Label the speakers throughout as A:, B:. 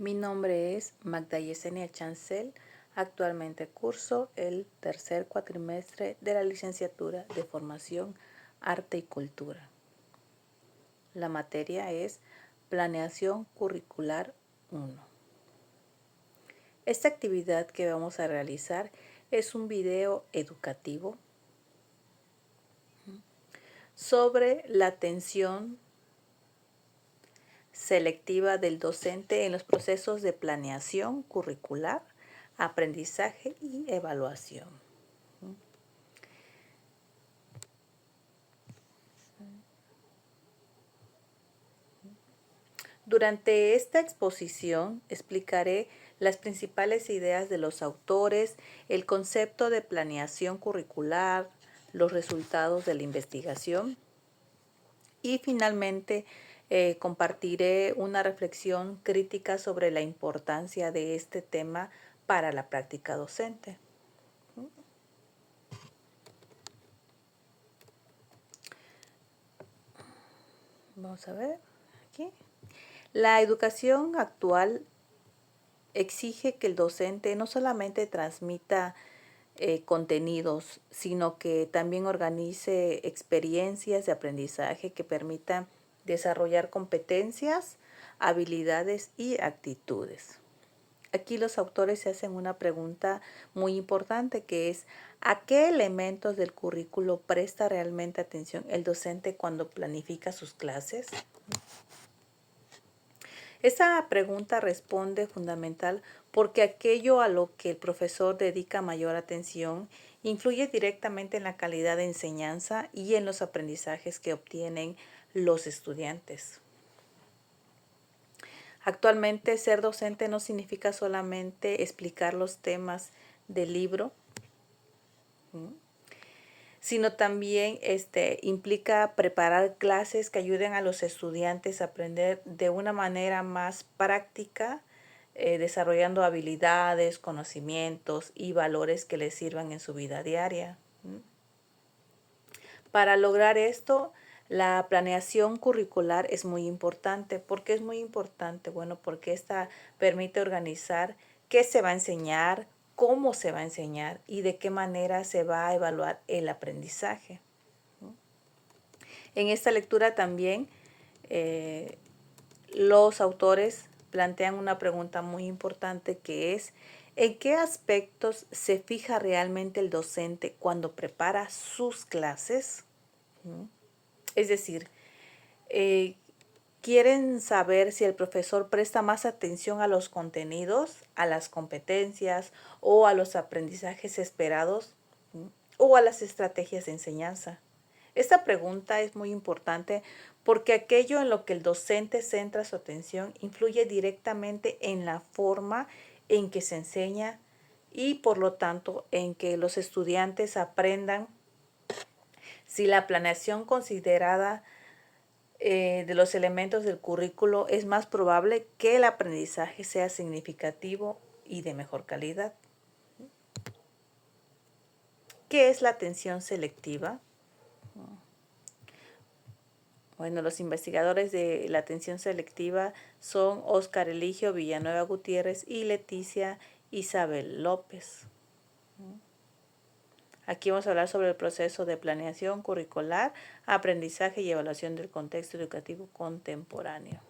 A: Mi nombre es Magda Yesenia Chancel. Actualmente curso el tercer cuatrimestre de la licenciatura de Formación, Arte y Cultura. La materia es Planeación Curricular 1. Esta actividad que vamos a realizar es un video educativo sobre la atención selectiva del docente en los procesos de planeación curricular, aprendizaje y evaluación. Durante esta exposición explicaré las principales ideas de los autores, el concepto de planeación curricular, los resultados de la investigación y finalmente compartiré una reflexión crítica sobre la importancia de este tema para la práctica docente. Vamos a ver aquí. La educación actual exige que el docente no solamente transmita contenidos, sino que también organice experiencias de aprendizaje que permitan desarrollar competencias, habilidades y actitudes. Aquí los autores se hacen una pregunta muy importante que es: ¿a qué elementos del currículo presta realmente atención el docente cuando planifica sus clases? Esa pregunta responde fundamental porque aquello a lo que el profesor dedica mayor atención influye directamente en la calidad de enseñanza y en los aprendizajes que obtienen los estudiantes. Actualmente, ser docente no significa solamente explicar los temas del libro, sino también implica preparar clases que ayuden a los estudiantes a aprender de una manera más práctica, desarrollando habilidades, conocimientos y valores que les sirvan en su vida diaria. Para lograr esto, la planeación curricular es muy importante. ¿Por qué es muy importante? Bueno, porque esta permite organizar qué se va a enseñar, cómo se va a enseñar y de qué manera se va a evaluar el aprendizaje. En esta lectura también los autores plantean una pregunta muy importante que es: ¿en qué aspectos se fija realmente el docente cuando prepara sus clases? Es decir, quieren saber si el profesor presta más atención a los contenidos, a las competencias o a los aprendizajes esperados, o a las estrategias de enseñanza. Esta pregunta es muy importante porque aquello en lo que el docente centra su atención influye directamente en la forma en que se enseña y, por lo tanto, en que los estudiantes aprendan. Si la planeación considerada de los elementos del currículo, es más probable que el aprendizaje sea significativo y de mejor calidad. ¿Qué es la atención selectiva? Bueno, los investigadores de la atención selectiva son Óscar Eligio Villanueva Gutiérrez y Leticia Isabel López. Aquí vamos a hablar sobre el proceso de planeación curricular, aprendizaje y evaluación del contexto educativo contemporáneo.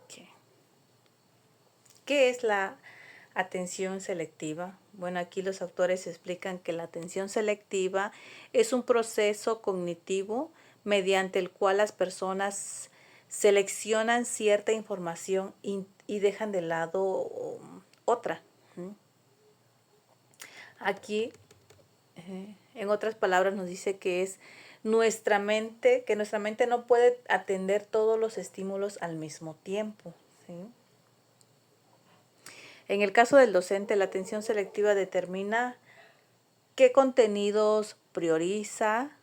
A: Okay. ¿Qué es la atención selectiva? Bueno, aquí los autores explican que la atención selectiva es un proceso cognitivo mediante el cual las personas seleccionan cierta información y dejan de lado otra. Aquí, en otras palabras, nos dice que es que nuestra mente no puede atender todos los estímulos al mismo tiempo, ¿sí? En el caso del docente, la atención selectiva determina qué contenidos prioriza,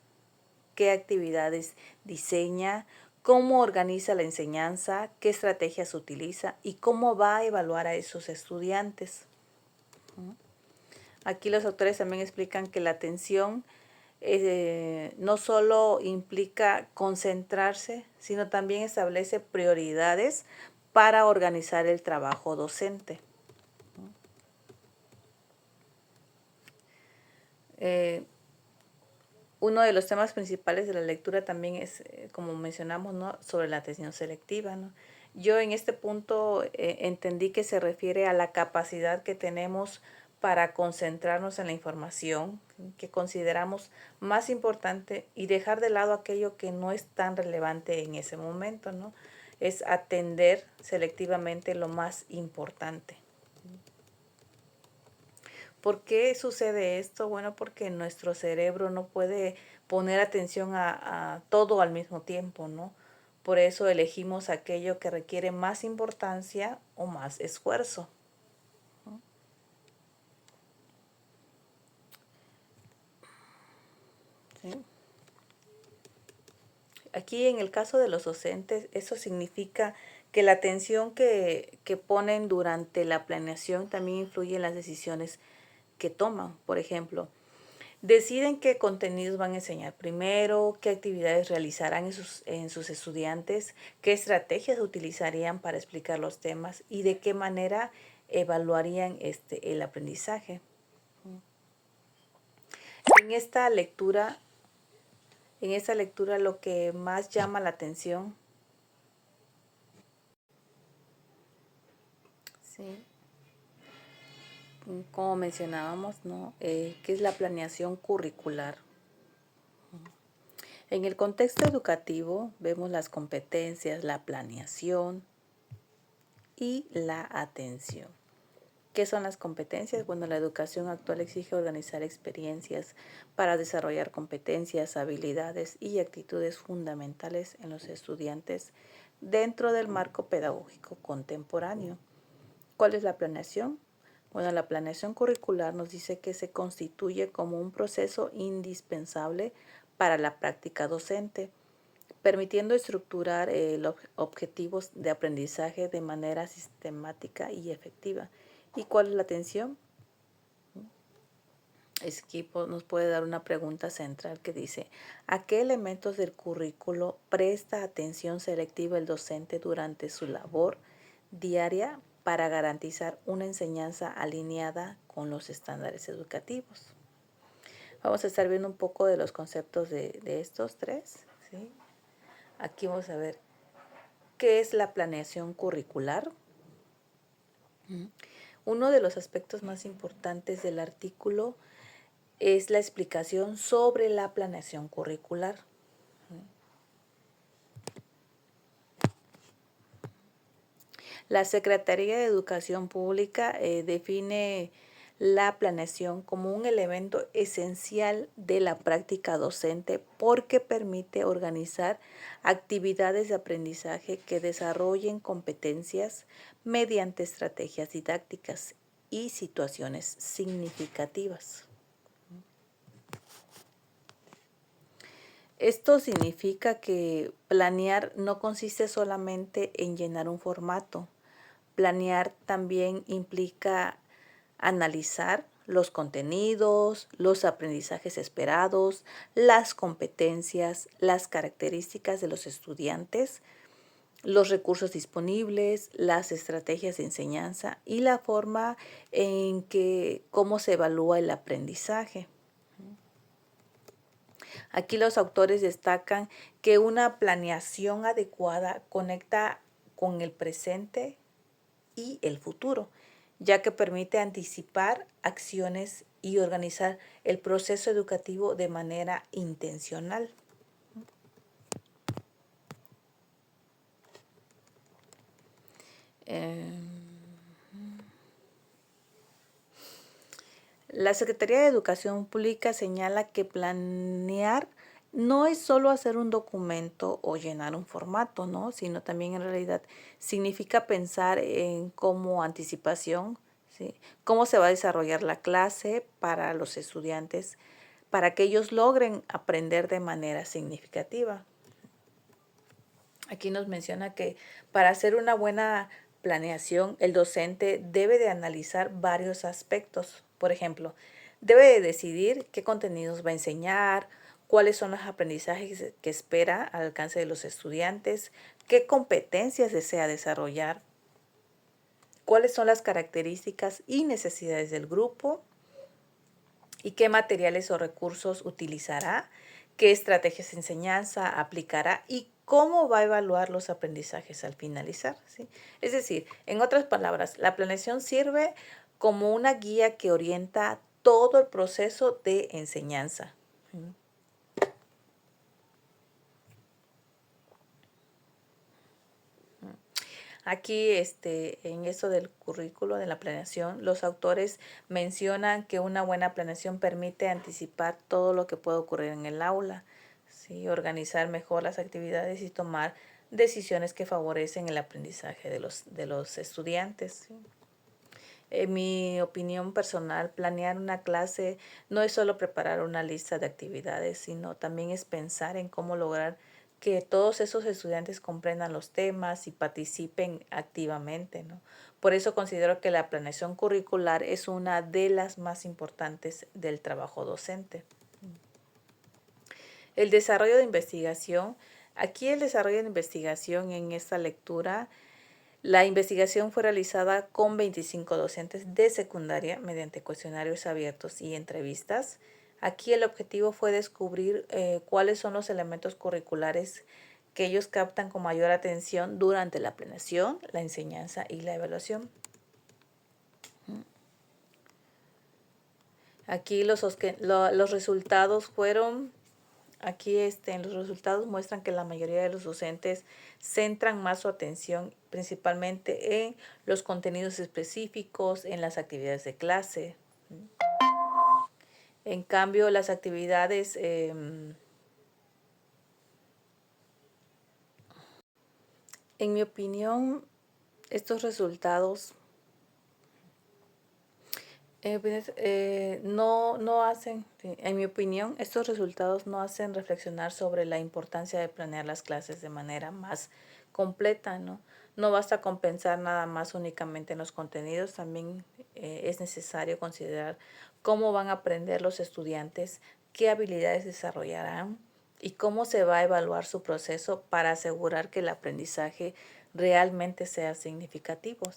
A: qué actividades diseña, cómo organiza la enseñanza, qué estrategias utiliza y cómo va a evaluar a esos estudiantes. Aquí los autores también explican que la atención no solo implica concentrarse, sino también establece prioridades para organizar el trabajo docente. Uno de los temas principales de la lectura también es, como mencionamos, ¿no?, sobre la atención selectiva, ¿no? Yo en este punto entendí que se refiere a la capacidad que tenemos para concentrarnos en la información que consideramos más importante y dejar de lado aquello que no es tan relevante en ese momento, ¿no? Es atender selectivamente lo más importante. ¿Por qué sucede esto? Bueno, porque nuestro cerebro no puede poner atención a todo al mismo tiempo, ¿no? Por eso elegimos aquello que requiere más importancia o más esfuerzo. ¿Sí? Aquí en el caso de los docentes, eso significa que la atención que ponen durante la planeación también influye en las decisiones que toman. Por ejemplo, deciden qué contenidos van a enseñar primero, qué actividades realizarán en sus estudiantes, qué estrategias utilizarían para explicar los temas y de qué manera evaluarían el aprendizaje. En esta lectura, lo que más llama la atención, ¿sí?, como mencionábamos, ¿no?, que es la planeación curricular. En el contexto educativo vemos las competencias, la planeación y la atención. ¿Qué son las competencias? Bueno, la educación actual exige organizar experiencias para desarrollar competencias, habilidades y actitudes fundamentales en los estudiantes dentro del marco pedagógico contemporáneo. ¿Cuál es la planeación? Bueno, la planeación curricular nos dice que se constituye como un proceso indispensable para la práctica docente, permitiendo estructurar los objetivos de aprendizaje de manera sistemática y efectiva. ¿Y cuál es la atención? Esquipo nos puede dar una pregunta central que dice: ¿a qué elementos del currículo presta atención selectiva el docente durante su labor diaria para garantizar una enseñanza alineada con los estándares educativos? Vamos a estar viendo un poco de los conceptos de estos tres, ¿sí? Aquí vamos a ver qué es la planeación curricular. Uno de los aspectos más importantes del artículo es la explicación sobre la planeación curricular. La Secretaría de Educación Pública define la planeación como un elemento esencial de la práctica docente porque permite organizar actividades de aprendizaje que desarrollen competencias mediante estrategias didácticas y situaciones significativas. Esto significa que planear no consiste solamente en llenar un formato. Planear también implica analizar los contenidos, los aprendizajes esperados, las competencias, las características de los estudiantes, los recursos disponibles, las estrategias de enseñanza y la forma en que cómo se evalúa el aprendizaje. Aquí los autores destacan que una planeación adecuada conecta con el presente y el futuro, ya que permite anticipar acciones y organizar el proceso educativo de manera intencional. La Secretaría de Educación Pública señala que planear no es solo hacer un documento o llenar un formato, ¿no?, sino también en realidad significa pensar en cómo anticipación, ¿sí?, cómo se va a desarrollar la clase para los estudiantes, para que ellos logren aprender de manera significativa. Aquí nos menciona que para hacer una buena planeación, el docente debe de analizar varios aspectos. Por ejemplo, Debe de decidir qué contenidos va a enseñar, cuáles son los aprendizajes que espera al alcance de los estudiantes, qué competencias desea desarrollar, cuáles son las características y necesidades del grupo y qué materiales o recursos utilizará, qué estrategias de enseñanza aplicará y cómo va a evaluar los aprendizajes al finalizar, ¿sí? Es decir, en otras palabras, la planeación sirve como una guía que orienta todo el proceso de enseñanza. Aquí, en eso del currículo, de la planeación, los autores mencionan que una buena planeación permite anticipar todo lo que puede ocurrir en el aula, ¿sí? Organizar mejor las actividades y tomar decisiones que favorecen el aprendizaje de los estudiantes, ¿sí? En mi opinión personal, planear una clase no es solo preparar una lista de actividades, sino también es pensar en cómo lograr que todos esos estudiantes comprendan los temas y participen activamente, ¿no? Por eso considero que la planeación curricular es una de las más importantes del trabajo docente. El desarrollo de investigación. Aquí el desarrollo de investigación en esta lectura, la investigación fue realizada con 25 docentes de secundaria mediante cuestionarios abiertos y entrevistas. Aquí el objetivo fue descubrir cuáles son los elementos curriculares que ellos captan con mayor atención durante la planeación, la enseñanza y la evaluación. Aquí los resultados fueron. Aquí los resultados muestran que la mayoría de los docentes centran más su atención principalmente en los contenidos específicos, en las actividades de clase. En cambio, las actividades, en mi opinión, estos resultados no hacen, sí, en mi opinión, estos resultados no hacen reflexionar sobre la importancia de planear las clases de manera más completa, ¿no? No basta con pensar nada más únicamente en los contenidos, también es necesario considerar cómo van a aprender los estudiantes, qué habilidades desarrollarán y cómo se va a evaluar su proceso para asegurar que el aprendizaje realmente sea significativo.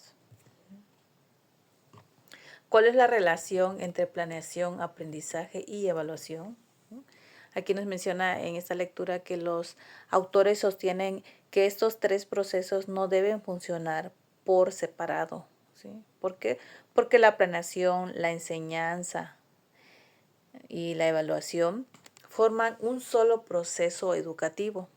A: ¿Cuál es la relación entre planeación, aprendizaje y evaluación? Aquí nos menciona en esta lectura que los autores sostienen que estos tres procesos no deben funcionar por separado, ¿sí? ¿Por qué? Porque la planeación, la enseñanza y la evaluación forman un solo proceso educativo.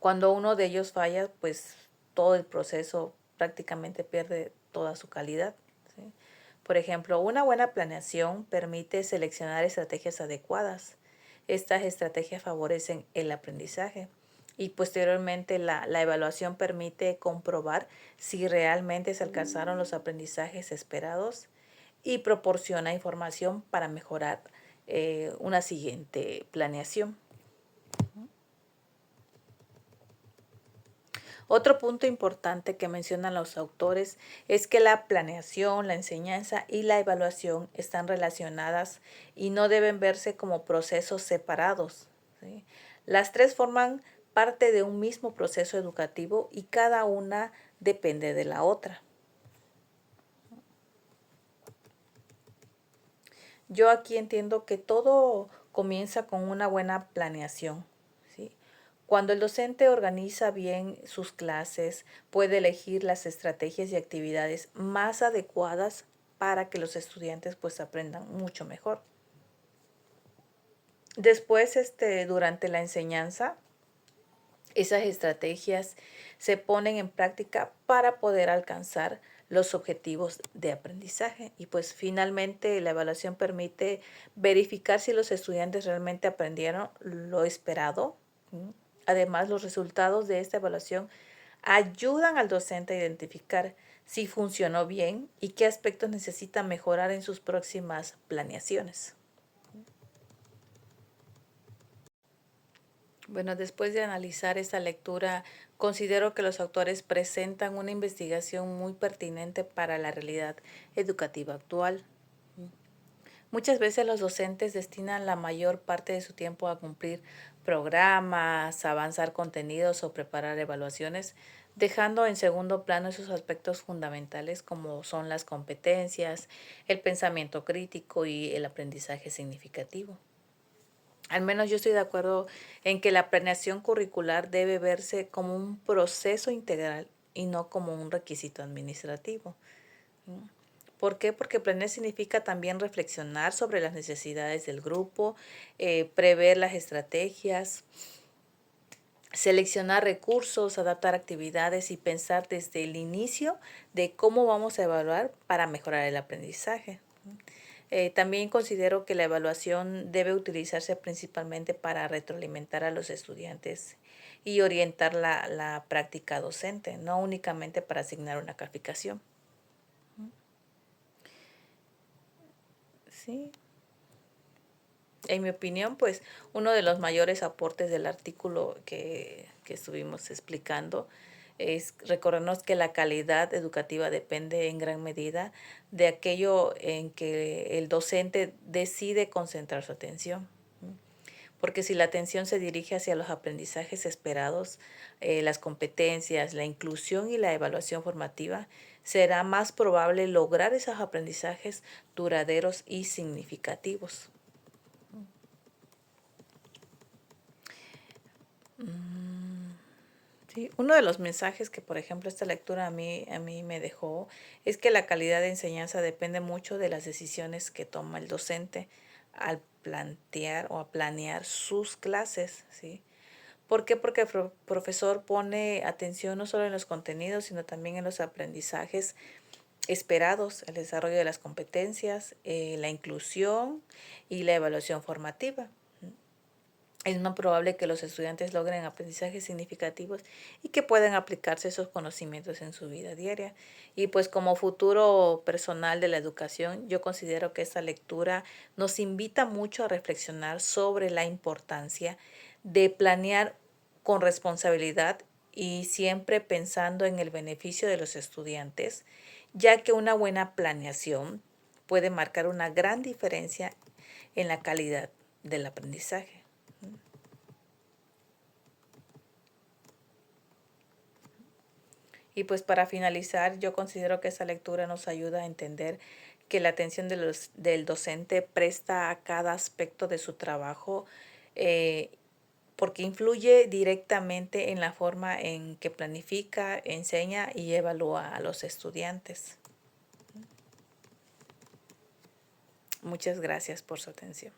A: Cuando uno de ellos falla, pues todo el proceso prácticamente pierde toda su calidad, ¿sí? Por ejemplo, una buena planeación permite seleccionar estrategias adecuadas. Estas estrategias favorecen el aprendizaje y posteriormente la evaluación permite comprobar si realmente se alcanzaron los aprendizajes esperados y proporciona información para mejorar una siguiente planeación. Otro punto importante que mencionan los autores es que la planeación, la enseñanza y la evaluación están relacionadas y no deben verse como procesos separados, ¿sí? Las tres forman parte de un mismo proceso educativo y cada una depende de la otra. Yo aquí entiendo que todo comienza con una buena planeación, ¿sí? Cuando el docente organiza bien sus clases, puede elegir las estrategias y actividades más adecuadas para que los estudiantes pues aprendan mucho mejor. Después, durante la enseñanza, esas estrategias se ponen en práctica para poder alcanzar los objetivos de aprendizaje. Y pues finalmente la evaluación permite verificar si los estudiantes realmente aprendieron lo esperado. Además, los resultados de esta evaluación ayudan al docente a identificar si funcionó bien y qué aspectos necesita mejorar en sus próximas planeaciones. Bueno, después de analizar esta lectura, considero que los autores presentan una investigación muy pertinente para la realidad educativa actual. Muchas veces los docentes destinan la mayor parte de su tiempo a cumplir programas, avanzar contenidos o preparar evaluaciones, dejando en segundo plano esos aspectos fundamentales como son las competencias, el pensamiento crítico y el aprendizaje significativo. Al menos yo estoy de acuerdo en que la planeación curricular debe verse como un proceso integral y no como un requisito administrativo. ¿Por qué? Porque planear significa también reflexionar sobre las necesidades del grupo, prever las estrategias, seleccionar recursos, adaptar actividades y pensar desde el inicio de cómo vamos a evaluar para mejorar el aprendizaje. También considero que la evaluación debe utilizarse principalmente para retroalimentar a los estudiantes y orientar la práctica docente, no únicamente para asignar una calificación. Sí. En mi opinión, pues uno de los mayores aportes del artículo que estuvimos explicando es recordarnos que la calidad educativa depende en gran medida de aquello en que el docente decide concentrar su atención. Porque si la atención se dirige hacia los aprendizajes esperados, las competencias, la inclusión y la evaluación formativa, será más probable lograr esos aprendizajes duraderos y significativos. Sí, uno de los mensajes que, por ejemplo, esta lectura a mí me dejó es que la calidad de enseñanza depende mucho de las decisiones que toma el docente al plantear o a planear sus clases, ¿sí? ¿Por qué? Porque el profesor pone atención no solo en los contenidos, sino también en los aprendizajes esperados, el desarrollo de las competencias, la inclusión y la evaluación formativa. Es más probable que los estudiantes logren aprendizajes significativos y que puedan aplicarse esos conocimientos en su vida diaria. Y pues como futuro personal de la educación, yo considero que esta lectura nos invita mucho a reflexionar sobre la importancia de planear con responsabilidad y siempre pensando en el beneficio de los estudiantes, ya que una buena planeación puede marcar una gran diferencia en la calidad del aprendizaje. Y pues para finalizar, yo considero que esa lectura nos ayuda a entender que la atención del docente presta a cada aspecto de su trabajo eh, porque influye directamente en la forma en que planifica, enseña y evalúa a los estudiantes. Muchas gracias por su atención.